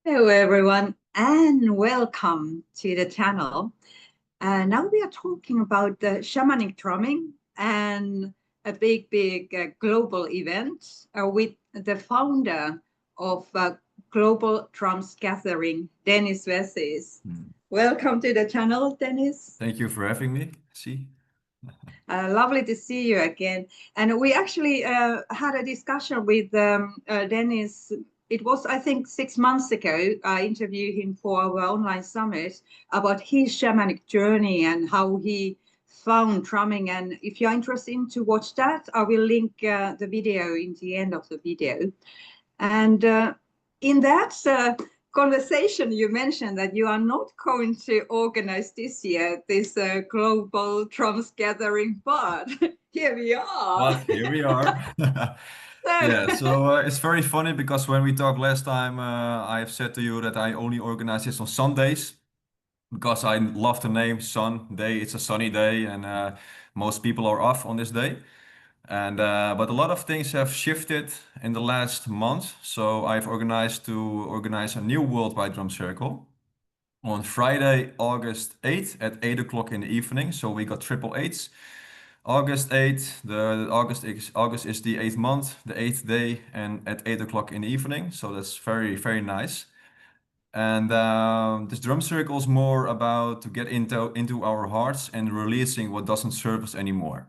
Hello, everyone, and welcome to the channel. Now we are talking about the shamanic drumming and a big global event with the founder of Global Drums Gathering, Dennis Vessies. Welcome to the channel, Dennis. Thank you for having me. Lovely to see you again. And we actually had a discussion with Dennis. It was, I think, 6 months ago. I interviewed him for our online summit about his shamanic journey and how he found drumming. And if you're interested to watch that, I will link the video in the end of the video. And in that conversation, you mentioned that you are not going to organize this year this global drums gathering, but here we are. But here we are. It's very funny because when we talked last time, I have said to you that I only organize this on Sundays because I love the name Sunday. It's a sunny day, and most people are off on this day. And but a lot of things have shifted in the last month. So I've organized to organize a new worldwide drum circle on Friday, August 8th at 8 o'clock in the evening. So we got triple eights. August 8th, August is the 8th month, the 8th day, and at 8 o'clock in the evening. So that's very nice. And this drum circle is more about to get into our hearts and releasing what doesn't serve us anymore.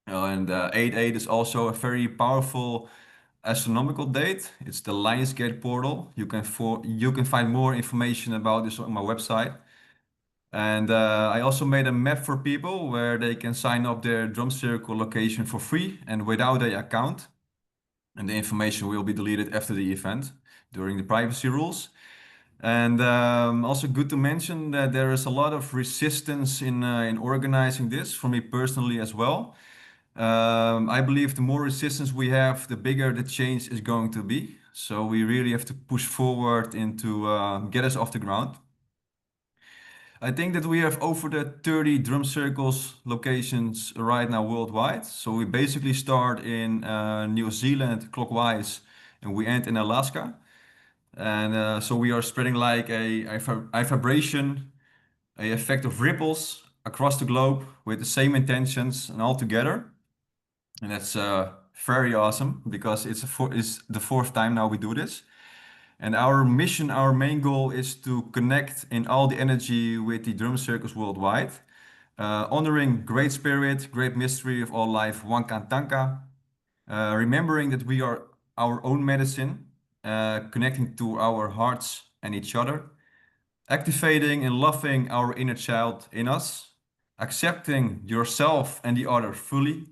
And 8/8 is also a very powerful astronomical date. It's the Lionsgate portal. You can find more information about this on my website. And I also made a map for people where they can sign up their drum circle location for free and without an account. And the information will be deleted after the event during the privacy rules. And also good to mention that there is a lot of resistance in organizing this for me personally as well. I believe the more resistance we have, the bigger the change is going to be. So we really have to push forward into get us off the ground. I think that we have over the 30 drum circles locations right now worldwide. So we basically start in New Zealand clockwise and we end in Alaska. And so we are spreading like a vibration, a effect of ripples across the globe with the same intentions and all together. And that's very awesome because it's the fourth time now we do this. And our mission, our main goal is to connect in all the energy with the drum circles worldwide, honoring great spirit, great mystery of all life, Wankantanka, remembering that we are our own medicine, connecting to our hearts and each other, activating and loving our inner child in us, accepting yourself and the other fully,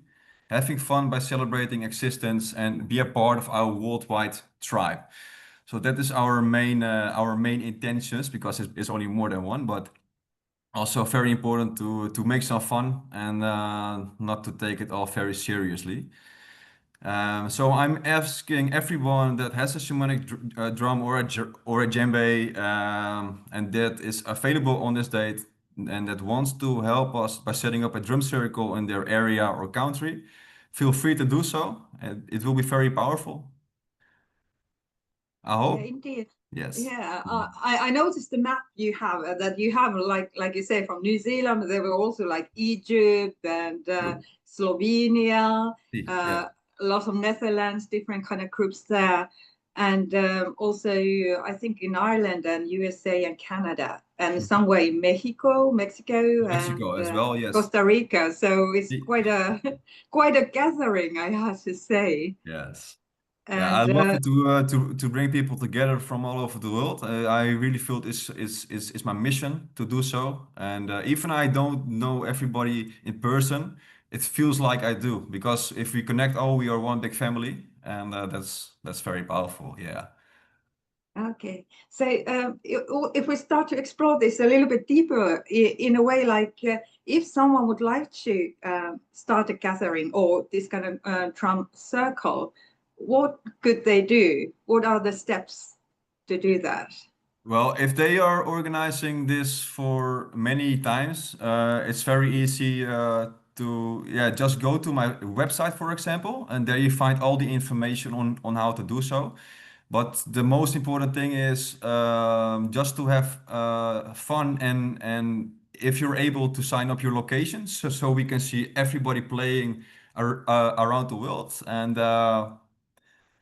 having fun by celebrating existence and be a part of our worldwide tribe. So that is our main intentions because it's only more than one, but also very important to make some fun and not to take it all very seriously. So I'm asking everyone that has a shamanic drum or a djembe and that is available on this date and that wants to help us by setting up a drum circle in their area or country, feel free to do so. And it will be very powerful. I hope. Yeah, indeed. Yes. Yeah, I noticed the map you have that you have like you say from New Zealand. There were also like Egypt and Slovenia, Yeah. a lot of Netherlands, different kind of groups there, and also I think in Ireland and USA and Canada and somewhere in Mexico, Mexico and as well, yes. Costa Rica. So it's quite a quite a gathering, I have to say. Yes. Yeah, I And love it to bring people together from all over the world. I really feel this is my mission to do so. And even I don't know everybody in person, it feels like I do because if we connect all, we are one big family, and that's very powerful. Yeah. Okay, so if we start to explore this a little bit deeper, in a way, like if someone would like to start a gathering or this kind of drum circle, what could they do? What are the steps to do that? Well, if they are organizing this for many times, it's very easy to just go to my website, for example, and there you find all the information on how to do so. But the most important thing is just to have fun, and if you're able to sign up your locations, so we can see everybody playing around the world. And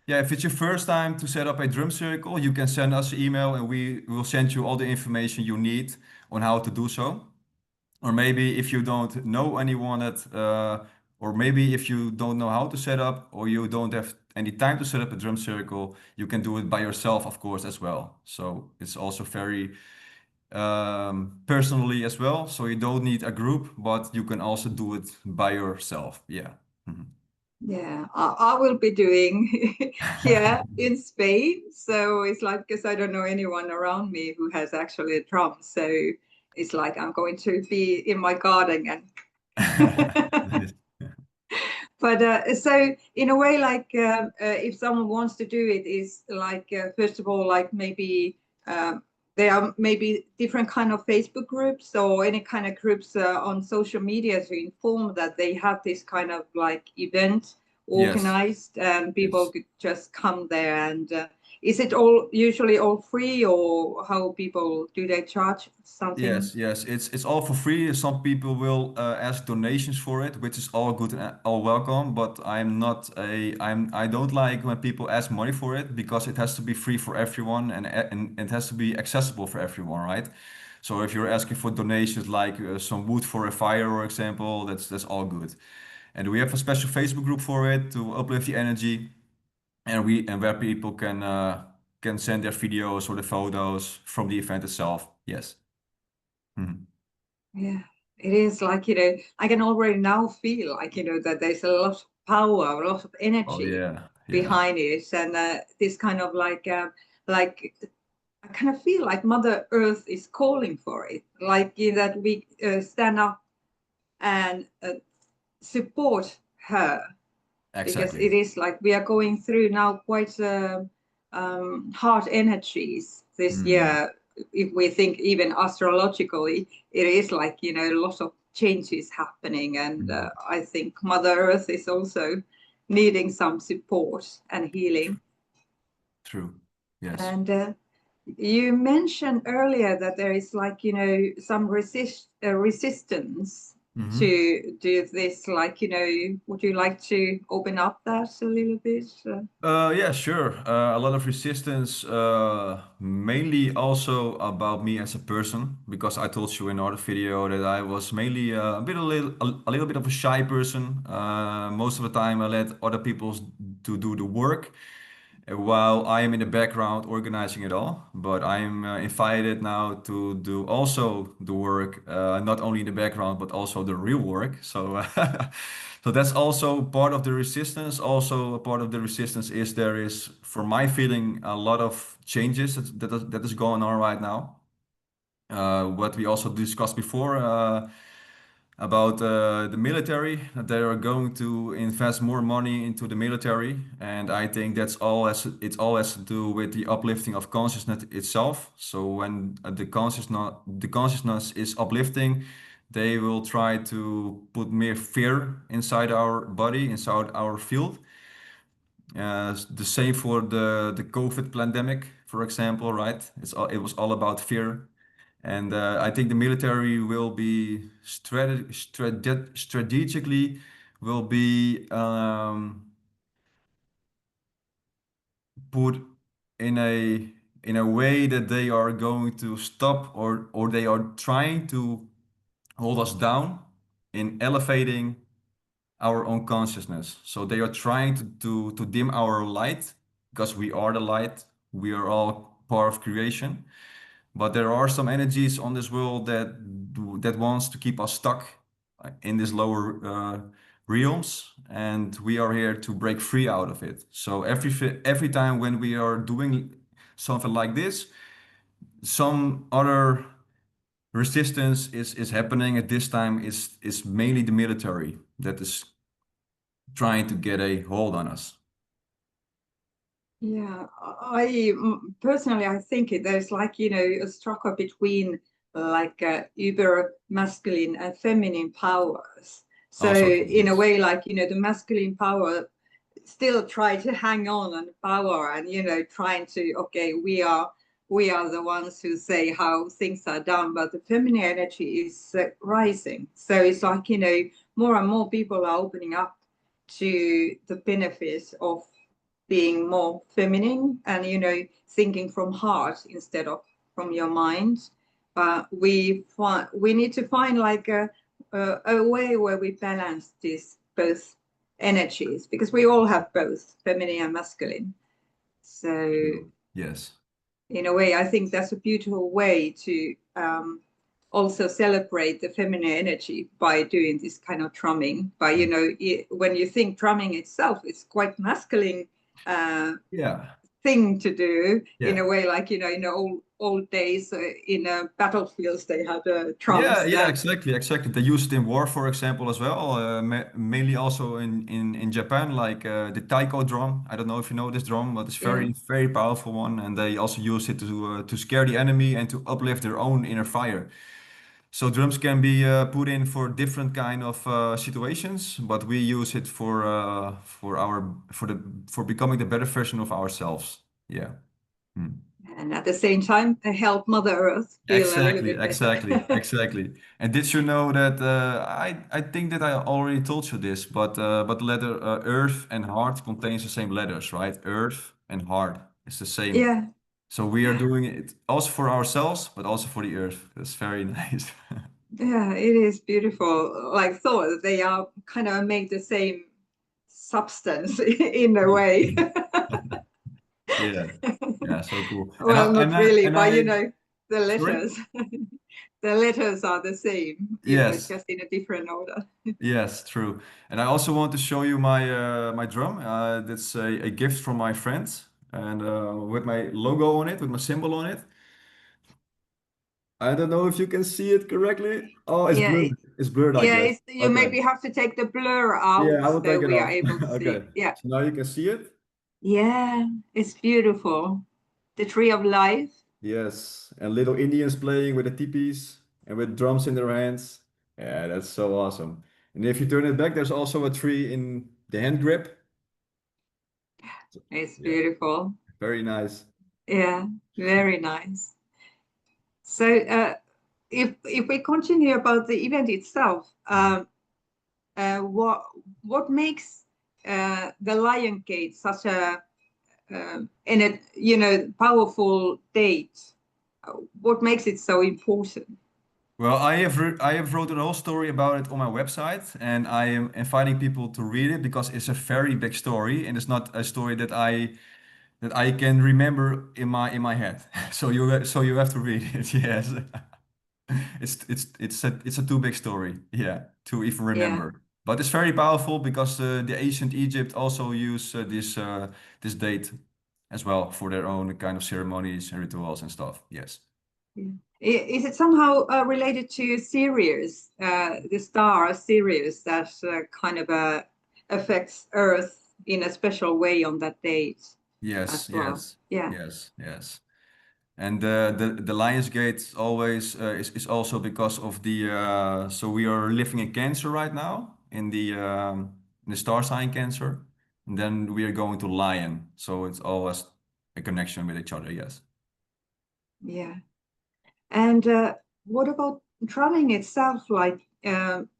yeah, if it's your first time to set up a drum circle, you can send us an email and we will send you all the information you need on how to do so. Or maybe if you don't know anyone or maybe if you don't know how to set up, or you don't have any time to set up a drum circle, you can do it by yourself, of course, as well. So it's also very personally as well. So you don't need a group, but you can also do it by yourself. Yeah. Mhm. Yeah, I will be doing here in Spain. So it's like, because I don't know anyone around me who has actually a drum. So it's like I'm going to be in my garden and Nice. but so in a way, like if someone wants to do it, is like first of all, like maybe there are maybe different kind of Facebook groups or any kind of groups on social media to inform that they have this kind of like event Yes. organized and people Yes. could just come there. And is it all usually all free, or how people do they charge something? Yes, it's all for free. Some people will ask donations for it, which is all good and all welcome. But I don't like when people ask money for it, because it has to be free for everyone, and it has to be accessible for everyone, right? So if you're asking for donations like some wood for a fire, for example, that's all good. And we have a special Facebook group for it to uplift the energy, and where people can send their videos or the photos from the event itself. Yes. Mhm. Yeah, it is like, I can already now feel like, that there's a lot of power, a lot of Oh energy yeah, yeah. behind it. And this kind of like, I kind of feel like Mother Earth is calling for it, like that we stand up and support her, because Exactly. it is like we are going through now quite hard energies this Mm, year. If we think even astrologically, it is like, lots of changes happening. And mm. I think Mother Earth is also needing some support and healing. True. Yes. And you mentioned earlier that there is like, some resistance Hmm. to do this. Like, would you like to open up that a little bit? Yeah, sure. A lot of resistance, mainly also about me as a person, because I told you in another video that I was mainly a little bit of a shy person. Most of the time, I let other people to do the work, while I am in the background organizing it all. But I am invited now to do also the work, not only in the background, but also the real work. So, so that's also part of the resistance. Also, a part of the resistance is there is, for my feeling, a lot of changes that is going on right now. What we also discussed before. About the military, that they are going to invest more money into the military, and I think it all has to do with the uplifting of consciousness itself. So when the consciousness is uplifting, they will try to put more fear inside our body, inside our field. The same for the COVID pandemic, for example, right? It was all about fear. And I think the military will be strategically will be put in a way that they are going to stop, or they are trying to hold us down in elevating our own consciousness. So they are trying to dim our light, because we are the light. We are all part of creation. But there are some energies on this world that wants to keep us stuck in this lower realms, and we are here to break free out of it. So every time when we are doing something like this, some other resistance is happening. At this time is mainly the military that is trying to get a hold on us. Yeah, personally, I think there's like, a struggle between like uber masculine and feminine powers. So Also true, in a yes. way, like, the masculine power still try to hang on and power, and trying to, okay, we are the ones who say how things are done, but the feminine energy is rising. So it's like, more and more people are opening up to the benefits of being more feminine and, thinking from heart instead of from your mind. But we need to find like a way where we balance these both energies, because we all have both feminine and masculine. So yes, in a way, I think that's a beautiful way to also celebrate the feminine energy by doing this kind of drumming. But when you think drumming itself, it's quite masculine thing to do in a way, like in the old days in battlefields they had drums. Yeah, exactly. They use it in war, for example, as well. Mainly also in Japan, like the taiko drum. I don't know if you know this drum, but it's very powerful one. And they also use it to scare the enemy and to uplift their own inner fire. So drums can be put in for different kind of situations, but we use it for becoming the better version of ourselves. Yeah. And at the same time, help Mother Earth feel a little bit better. Exactly. And did you know that I think that I already told you this, but the letter Earth and Heart contains the same letters, right? Earth and Heart is the same. Yeah. So we are doing it also for ourselves, but also for the Earth. That's very nice. Yeah, it is beautiful. Like thought, they are kind of make the same substance in a way. Yeah, so cool. Well, not really, but the Sorry? letters, the letters are the same. Yes. Just in a different order. Yes, true. And I also want to show you my drum. That's a gift from my friends, and with my logo on it, with my symbol on it. I don't know if you can see it correctly. Oh, it's blurred. It's blurred, I guess. You maybe have to take the blur out Yeah, I will so take it we off. are able to see. Okay. Yeah. So now you can see it. Yeah, it's beautiful. The tree of life. Yes, and little Indians playing with the tipis and with drums in their hands. Yeah, that's so awesome. And if you turn it back, there's also a tree in the hand grip. It's Yeah, beautiful. very nice. Yeah, very nice. So if we continue about the event itself, what makes the Lion Gate such a powerful date? What makes it so important? Well, I have wrote a whole story about it on my website, and I am inviting people to read it because it's a very big story, and it's not a story that I can remember in my head. So you have to read it. Yes. It's a too big story, yeah, to even Yeah. remember. But it's very powerful because the ancient Egypt also use this date as well for their own kind of ceremonies and rituals and stuff. Yes. Yeah. Is it somehow related to Sirius, the star Sirius, that kind of affects Earth in a special way on that date Yes, as well? yes, Yeah. yes. And the Lions Gate always is also because of the so we are living in Cancer right now in the star sign Cancer, and then we are going to Lion, so it's always a connection with each other. Yes. Yeah. And what about drumming itself? Like,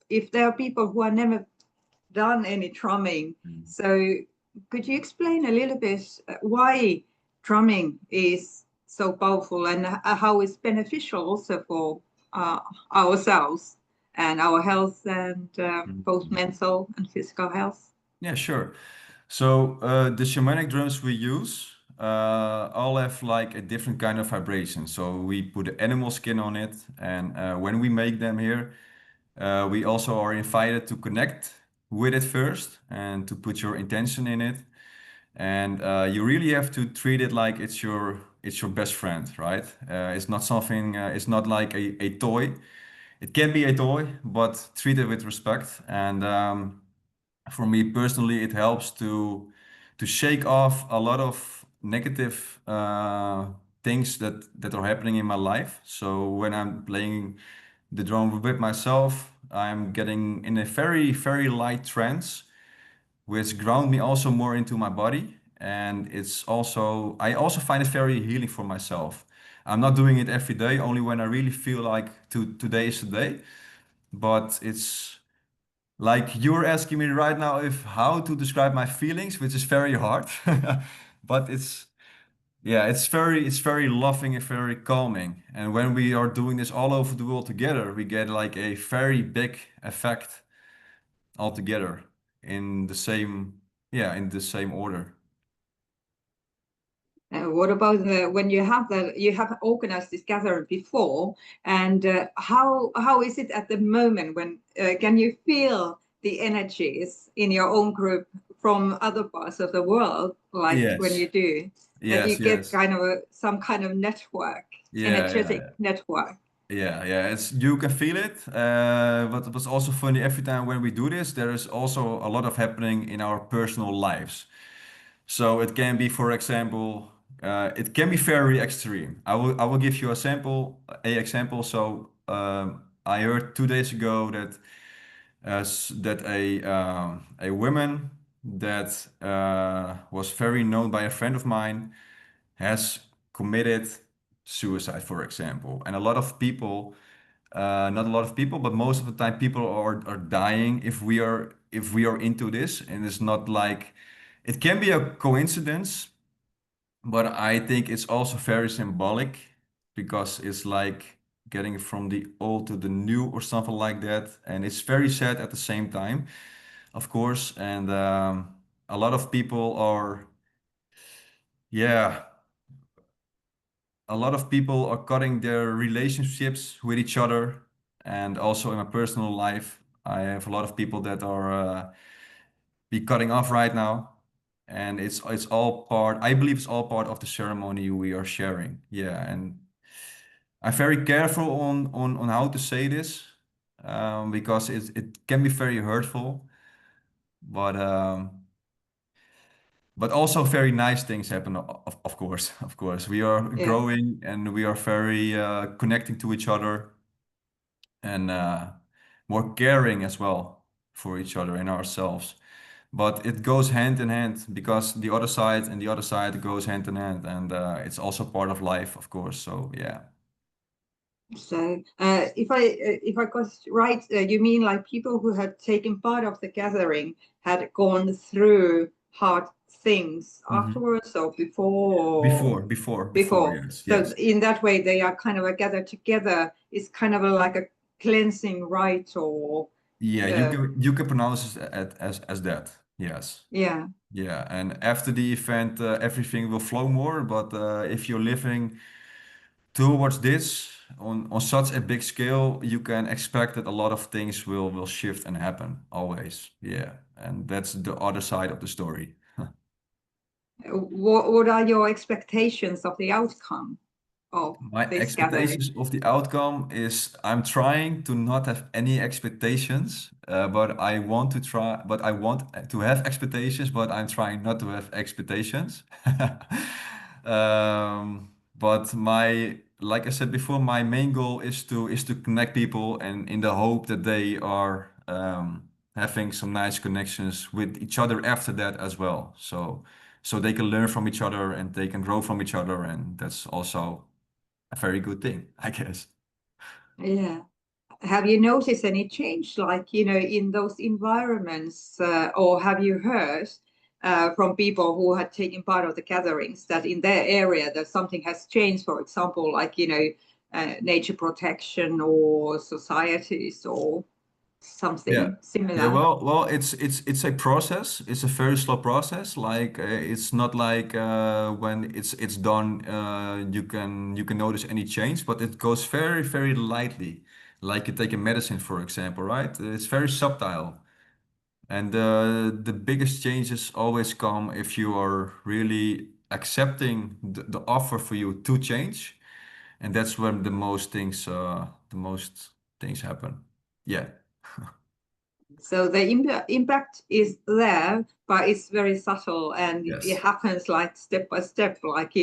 if there are people who have never done any drumming, so could you explain a little bit why drumming is so powerful and how it's beneficial also for ourselves and our health and both mental and physical health? Yeah, sure. So the shamanic drums we use all have like a different kind of vibration. So we put animal skin on it, and when we make them here, we also are invited to connect with it first and to put your intention in it. And you really have to treat it like it's your best friend, right? It's not something. It's not like a toy. It can be a toy, but treat it with respect. And for me personally, it helps to shake off a lot of negative things that are happening in my life. So when I'm playing the drum with myself, I'm getting in a very light trance, which ground me also more into my body. And I also find it very healing for myself. I'm not doing it every day, only when I really feel like today is the day. But it's like you're asking me right now if how to describe my feelings, which is very hard. But it's very loving and very calming. And when we are doing this all over the world together, we get like a very big effect all together in the same, in the same order. What about when you have organized this gathering before, and how is it at the moment? When can you feel the energies in your own group from other parts of the world, like when Yes. you do? That you Yes, get yes. kind of some kind of network, energetic network. It's you can feel it. But it was also funny every time when we do this, there is also a lot of happening in our personal lives. So it can be, for example, it can be very extreme. I will give you a example. So I heard 2 days ago that that a woman that was very known by a friend of mine has committed suicide, for example. And a lot of people, not a lot of people, but most of the time people are dying if we are into this. And it's not like it can be a coincidence, but I think it's also very symbolic because it's like getting from the old to the new or something like that. And it's very sad at the same time, of course. And a lot of people are, yeah, a lot of people are cutting their relationships with each other. And also in my personal life, I have a lot of people that are be cutting off right now. And it's all part, I believe it's all part of the ceremony we are sharing. Yeah, and I'm very careful on how to say this, because it can be very hurtful, but also very nice things happen, of course. Of course, we are Yeah. growing and we are very connecting to each other and more caring as well for each other and ourselves. But it goes hand in hand because the other side and the other side goes hand in hand, and it's also part of life, of course. So yeah. So if I got it right, you mean like people who had taken part of the gathering had gone through hard things afterwards or before? Before, yes, So yes. in that way, they are kind of gathered together. It's kind of like a cleansing rite, or Yeah, you can pronounce it as that. Yes. yeah. Yeah, and after the event, everything will flow more. But if you're living towards this on such a big scale, you can expect that a lot of things will shift and happen always. Yeah, and that's the other side of the story. What are your expectations of the outcome of My this gathering? expectations of the outcome is I'm trying to not have any expectations, but I want to try, but I want to have expectations, but I'm trying not to have expectations. But like I said before, my main goal is to connect people and in the hope that they are having some nice connections with each other after that as well. So they can learn from each other and they can grow from each other, and that's also a very good thing, I guess. Yeah. Have you noticed any change, like, in those environments, or have you heard from people who had taken part of the gatherings that in their area that something has changed, for example, like, nature protection or societies or Yeah. something Yeah, similar? well, it's a process. It's a very slow process. Like it's not like when it's done, you can notice any change, but it goes very, very lightly. Like you take a medicine, for example, right? It's very subtle. And the biggest changes always come if you are really accepting the offer for you to change, and that's when the most things happen. Yeah. So the impact is there, but it's very subtle, and it Yes. happens like step by step, like,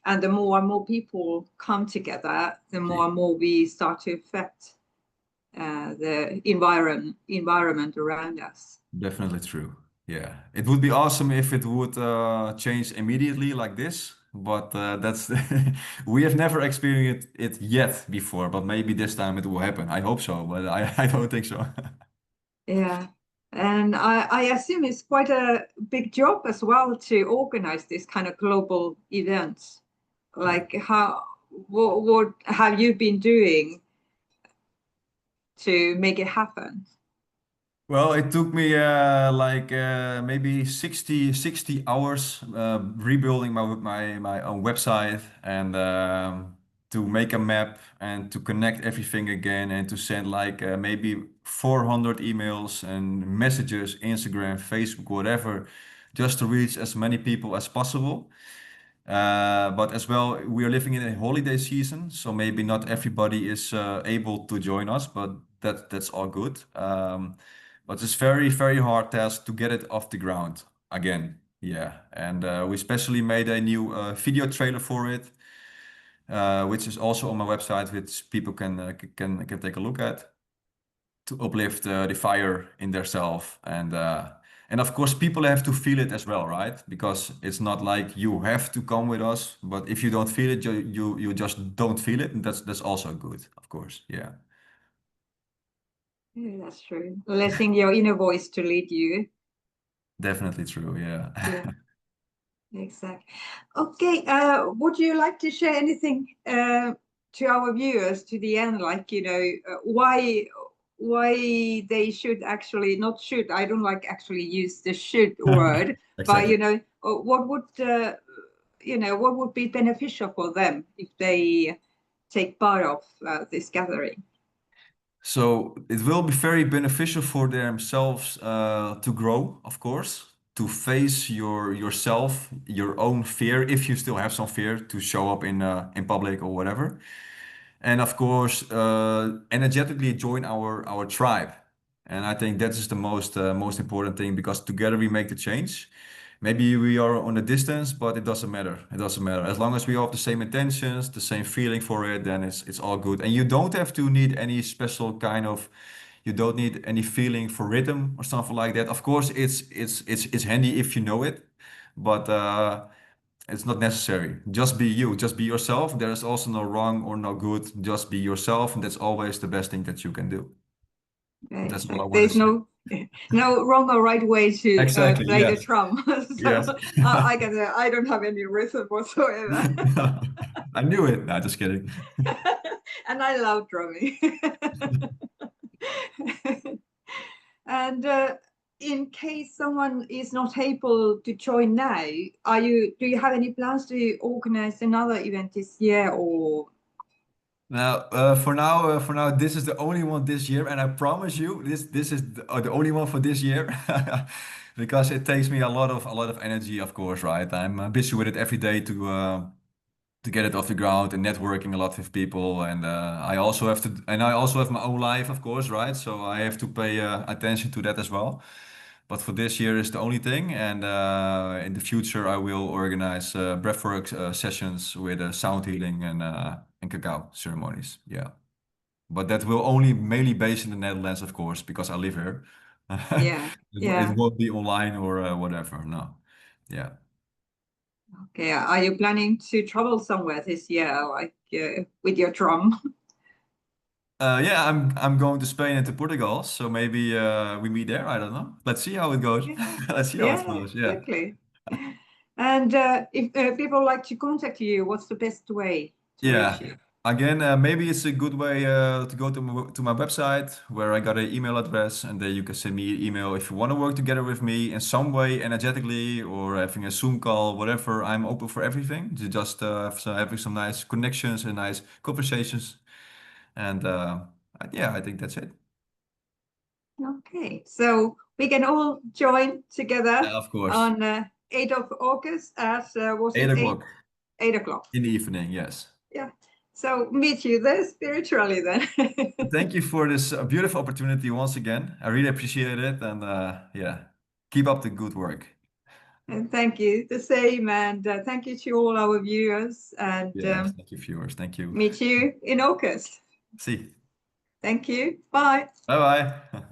and the more and more people come together, the more and more we start to affect the environment around us. Definitely true. Yeah, it would be awesome if it would change immediately like this, but that's we have never experienced it yet before, but maybe this time it will happen. I hope so, but I don't think so. Yeah. And I assume it's quite a big job as well to organize this kind of global events. Like what have you been doing to make it happen? Well, it took me maybe 60 hours rebuilding my own website and to make a map and to connect everything again and to send like maybe 400 emails and messages, Instagram, Facebook, whatever, just to reach as many people as possible. But as well, we are living in a holiday season, so maybe not everybody is able to join us, but that's all good. But it's very, very hard task to get it off the ground again. Yeah, and we especially made a new video trailer for it, which is also on my website, which people can take a look at to uplift the fire in their self and of course people have to feel it as well, right? Because it's not like you have to come with us, but if you don't feel it, you just don't feel it, and that's also good, of course. Yeah, Yeah, that's true. Letting your inner voice to lead you. definitely true. Yeah. Yeah, exactly. Okay, would you like to share anything to our viewers to the end, like, why they should actually, not should, I don't like actually use the should word, but Exactly. what would be beneficial for them if they take part of this gathering? So it will be very beneficial for themselves to grow, of course, to face yourself, your own fear, if you still have some fear to show up in public or whatever. And of course, energetically join our tribe. And I think that is the most important thing, because together we make the change. Maybe we are on a distance, but it doesn't matter. It doesn't matter. As long as we all have the same intentions, the same feeling for it, then it's all good. And you don't have to need any special kind of, you don't need any feeling for rhythm or something like that. Of course, it's handy if you know it, but it's not necessary. Just be you, just be yourself. There is also no wrong or no good. Just be yourself, and that's always the best thing that you can do. That's all I Exactly. want to There's say. no wrong or right way to Exactly. play the Yes. drum. So Yes. I can say I don't have any rhythm whatsoever. I knew it. No, just kidding. And I love drumming. And in case someone is not able to join now, do you have any plans to organize another event this year or? Now, for now, this is the only one this year, and I promise you, this is the only one for this year, because it takes me a lot of energy, of course, right? I'm busy with it every day to get it off the ground and networking a lot with people, and I also have my own life, of course, right? So I have to pay attention to that as well. But for this year is the only thing, and in the future I will organize breathwork sessions with sound healing and cacao ceremonies. Yeah, but that will only mainly based in the Netherlands, of course, because I live here. Yeah, It yeah. won't be online or whatever. No. Yeah. Okay. Are you planning to travel somewhere this year, like with your drum? Yeah, I'm going to Spain and to Portugal, so maybe we meet there. I don't know. Let's see how it goes. Yeah, Let's see how it yeah, flows. Yeah. exactly. And if people like to contact you, what's the best way to reach Yeah. you? Again, maybe it's a good way to go to my website where I got an email address, and then you can send me an email if you want to work together with me in some way, energetically, or having a Zoom call, whatever. I'm open for everything. To just having some nice connections and nice conversations. And yeah, I think that's it. Okay, so we can all join together Yeah, of course. on 8th of August at, was Eight it 8? o'clock 8 o'clock. in the evening. Yes. Yeah. So meet you there spiritually then. Thank you for this beautiful opportunity once again. I really appreciate it, and yeah, keep up the good work. And thank you. The same. And thank you to all our viewers. And Yes, thank you, viewers. Thank you. meet you in August. See. Thank you. Bye. Bye bye.